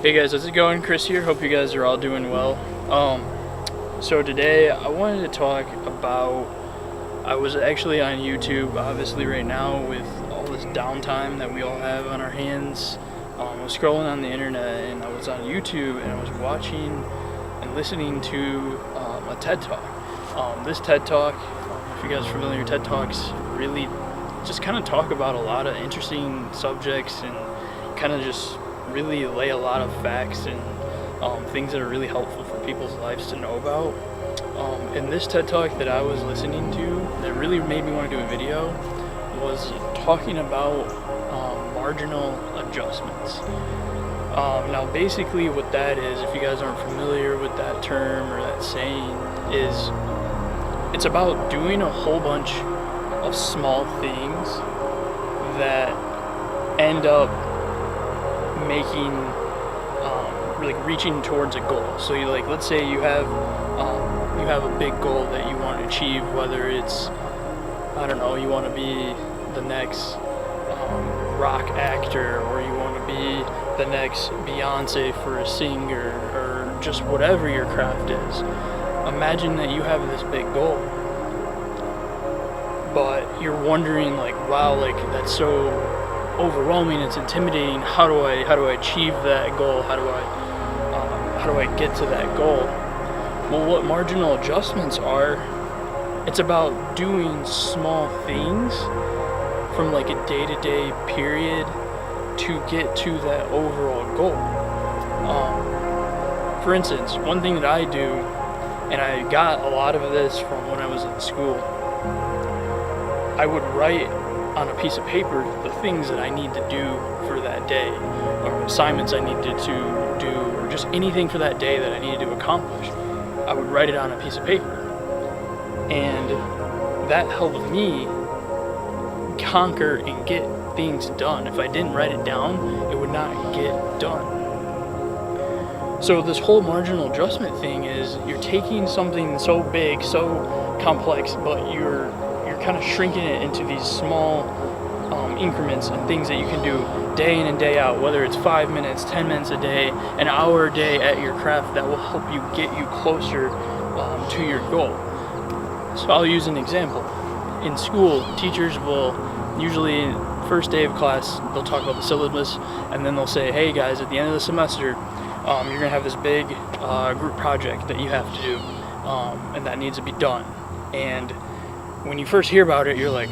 Hey guys, how's it going? Chris here. Hope you guys are all doing well. So today I wanted to talk about, I was actually on YouTube, obviously right now with all this downtime that we all have on our hands. I was scrolling on the internet and I was on YouTube and I was watching and listening to a TED Talk. This TED Talk, if you guys are familiar, TED Talks really just kind of talk about a lot of interesting subjects and kind of just really lay a lot of facts and things that are really helpful for people's lives to know about. And this TED Talk that I was listening to that really made me want to do a video was talking about marginal adjustments. Now basically what that is, if you guys aren't familiar with that term or that saying, is it's about doing a whole bunch of small things that end up making like reaching towards a goal. So you, like, let's say you have a big goal that you want to achieve, whether it's, I don't know, you want to be the next rock actor, or you want to be the next Beyonce for a singer, or just whatever your craft is. Imagine that you have this big goal, but you're wondering, like, wow, like that's so overwhelming, it's intimidating. How do I achieve that goal? How do I get to that goal? Well, what marginal adjustments are, it's about doing small things from like a day-to-day period to get to that overall goal. For instance, one thing that I do, and I got a lot of this from when I was in school, I would write on a piece of paper the things that I need to do for that day, or assignments I needed to do, or just anything for that day that I needed to accomplish. I would write it on a piece of paper, and that helped me conquer and get things done. If I didn't write it down, it would not get done. So this whole marginal adjustment thing is, you're taking something so big, so complex, but you're kind of shrinking it into these small increments and things that you can do day in and day out, whether it's 5 minutes, 10 minutes a day, an hour a day at your craft, that will help you get you closer to your goal. So I'll use an example. In school, teachers will usually, first day of class, they'll talk about the syllabus, and then they'll say, hey guys, at the end of the semester, you're going to have this big group project that you have to do, and that needs to be done. And when you first hear about it, you're like,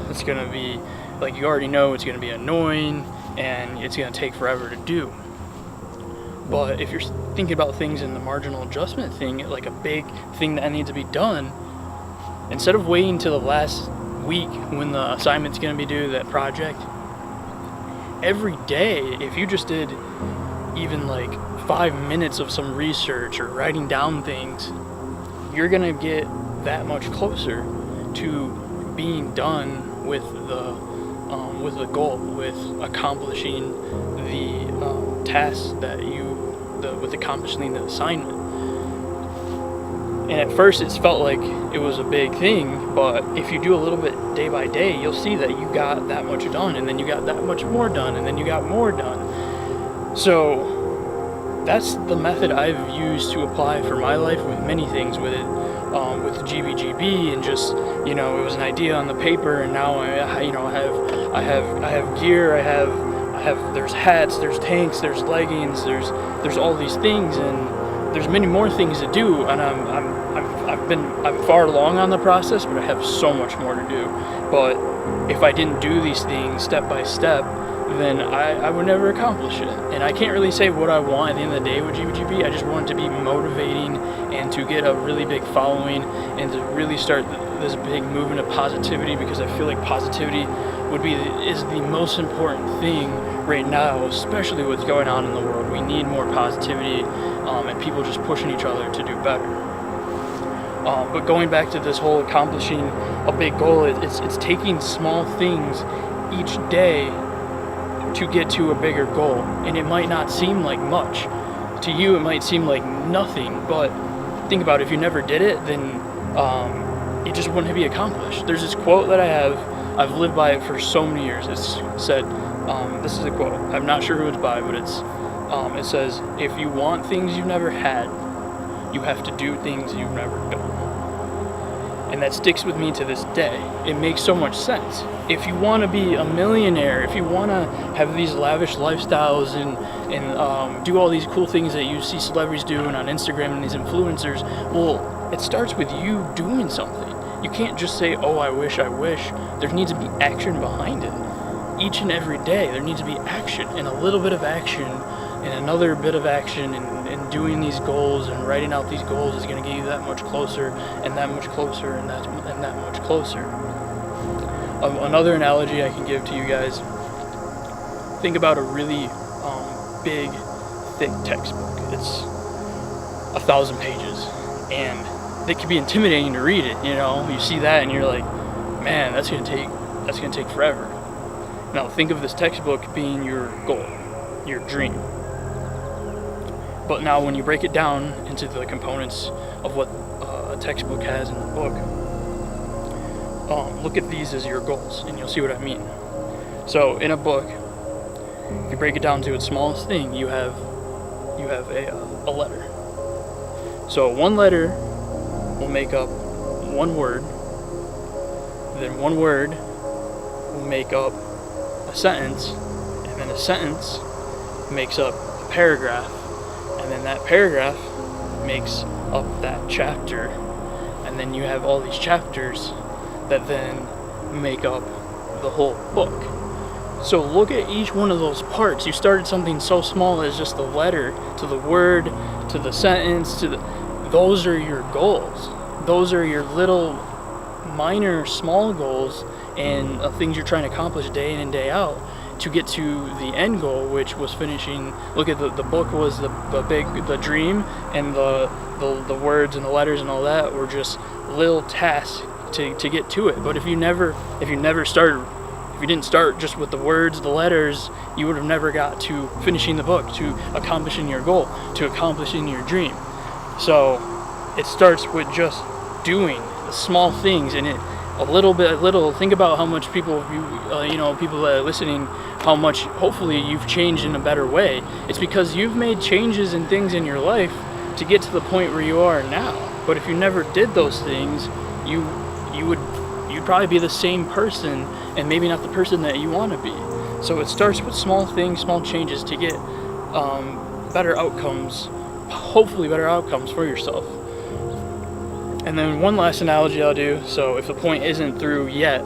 it's going to be, like, you already know it's going to be annoying and it's going to take forever to do. But if you're thinking about things in the marginal adjustment thing, like a big thing that needs to be done, instead of waiting till the last week when the assignment's going to be due, that project, every day, if you just did even like 5 minutes of some research or writing down things, you're going to get that much closer to being done with the goal, with accomplishing the task that with accomplishing the assignment. And at first it felt like it was a big thing, but if you do a little bit day by day, you'll see that you got that much done, and then you got that much more done, and then you got more done. So that's the method I've used to apply for my life with many things with it. With GBGB, and just, you know, it was an idea on the paper, and now I have gear, I have there's hats, there's tanks, there's leggings, there's all these things, and there's many more things to do, and I'm far along on the process, but I have so much more to do. But if I didn't do these things step by step, then I would never accomplish it. And I can't really say what I want at the end of the day with GBGB. I just want it to be motivating and to get a really big following and to really start this big movement of positivity, because I feel like positivity is the most important thing right now, especially what's going on in the world. We need more positivity and people just pushing each other to do better. But going back to this whole accomplishing a big goal, it's taking small things each day to get to a bigger goal. And it might not seem like much. To you, it might seem like nothing, but think about it. If you never did it, then it just wouldn't be accomplished. There's this quote that I've lived by it for so many years. It's said, this is a quote, I'm not sure who it's by, but it's, It says, if you want things you've never had, you have to do things you've never done. And that sticks with me to this day. It makes so much sense. If you want to be a millionaire, if you want to have these lavish lifestyles and do all these cool things that you see celebrities doing on Instagram and these influencers, well, it starts with you doing something. You can't just say, oh, I wish. There needs to be action behind it. Each and every day, there needs to be action, and a little bit of action, and another bit of action, and doing these goals and writing out these goals is going to get you that much closer, and that much closer, and that much closer. Another analogy I can give to you guys, think about a really big, thick textbook. It's 1,000 pages, and it can be intimidating to read it. You see that and you're like, man, that's gonna take forever. Now think of this textbook being your goal, your dream. But now when you break it down into the components of what a textbook has in the book, look at these as your goals, and you'll see what I mean. So in a book, if you break it down to its smallest thing, you have a letter. So one letter will make up one word, then one word will make up a sentence, and then a sentence makes up a paragraph, and then that paragraph makes up that chapter, and then you have all these chapters that then make up the whole book. So look at each one of those parts. You started something so small as just the letter, to the word, to the sentence, those are your goals. Those are your little minor small goals and things you're trying to accomplish day in and day out to get to the end goal, which was finishing. Look at the book was the dream, and the words and the letters and all that were just little tasks to get to it. But if you didn't start just with the words, the letters, you would have never got to finishing the book, to accomplishing your goal, to accomplishing your dream. So it starts with just doing the small things, and a little. Think about how much people that are listening, how much hopefully you've changed in a better way. It's because you've made changes and things in your life to get to the point where you are now. But if you never did those things, you'd probably be the same person, and maybe not the person that you want to be. So it starts with small things, small changes to get better outcomes, hopefully better outcomes for yourself. And then one last analogy I'll do, so if the point isn't through yet,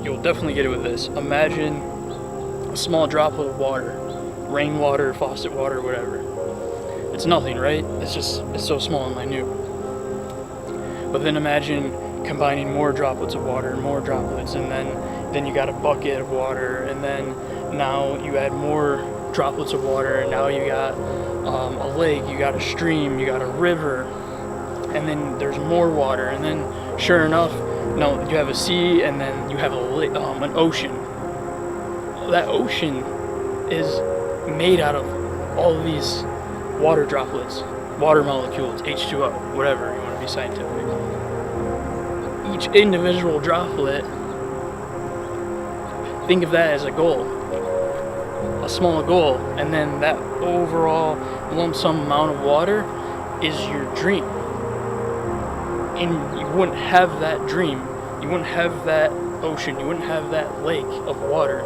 you'll definitely get it with this. Imagine a small droplet of water, rainwater, faucet water, whatever. It's nothing, right? It's so small and minute. But then imagine combining more droplets of water and more droplets, and then you got a bucket of water, and then now you add more droplets of water, and now you got a lake, you got a stream, you got a river, and then there's more water, and then sure enough, no, you have a sea, and then you have an ocean. That ocean is made out of all these water droplets, water molecules, H2O, whatever you want to be scientific. Each individual droplet, think of that as a goal, a small goal, and then that overall lump sum amount of water is your dream. And you wouldn't have that dream, you wouldn't have that ocean, you wouldn't have that lake of water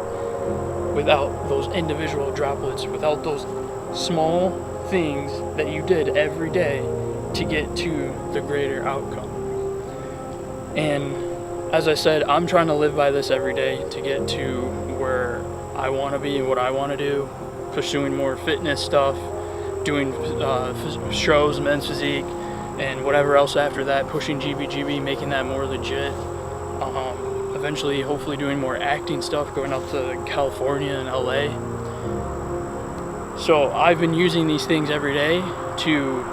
without those individual droplets, without those small things that you did every day to get to the greater outcome. And as I said, I'm trying to live by this every day to get to where I want to be and what I want to do, pursuing more fitness stuff, doing shows, men's physique, and whatever else after that, pushing GBGB, making that more legit. Eventually, hopefully doing more acting stuff, going out to California and LA. So I've been using these things every day to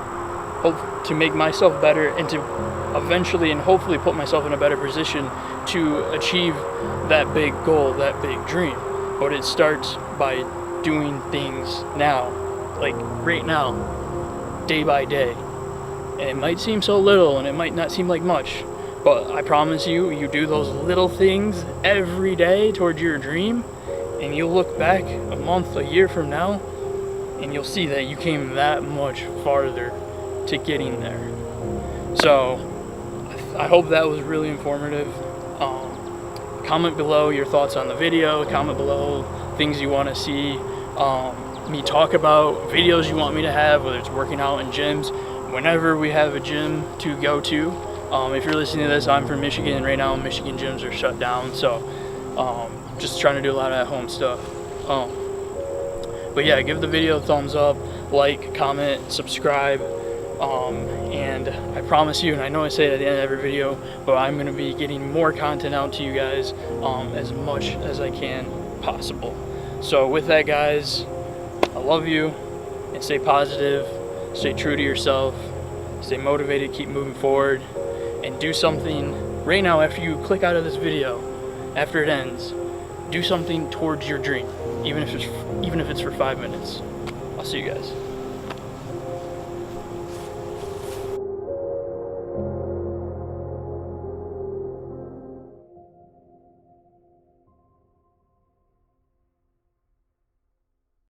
make myself better, and to eventually and hopefully put myself in a better position to achieve that big goal, that big dream. But it starts by doing things now, like right now, day by day. And it might seem so little, and it might not seem like much, but I promise you, you do those little things every day towards your dream, And you'll look back a month, a year from now, and you'll see that you came that much farther to getting there. So I hope that was really informative. Comment below your thoughts on the video. Comment below things you want to see me talk about, videos you want me to have, whether it's working out in gyms, whenever we have a gym to go to. If you're listening to this, I'm from Michigan, and right now Michigan gyms are shut down, so just trying to do a lot of at-home stuff. But yeah, give the video a thumbs up, like, comment, subscribe, and I promise you, and I know I say it at the end of every video, but I'm going to be getting more content out to you guys as much as I can possible. So with that, guys, I love you, and stay positive, stay true to yourself, stay motivated, keep moving forward, and do something right now after you click out of this video, after it ends. Do something towards your dream, even if it's for 5 minutes. I'll see you guys.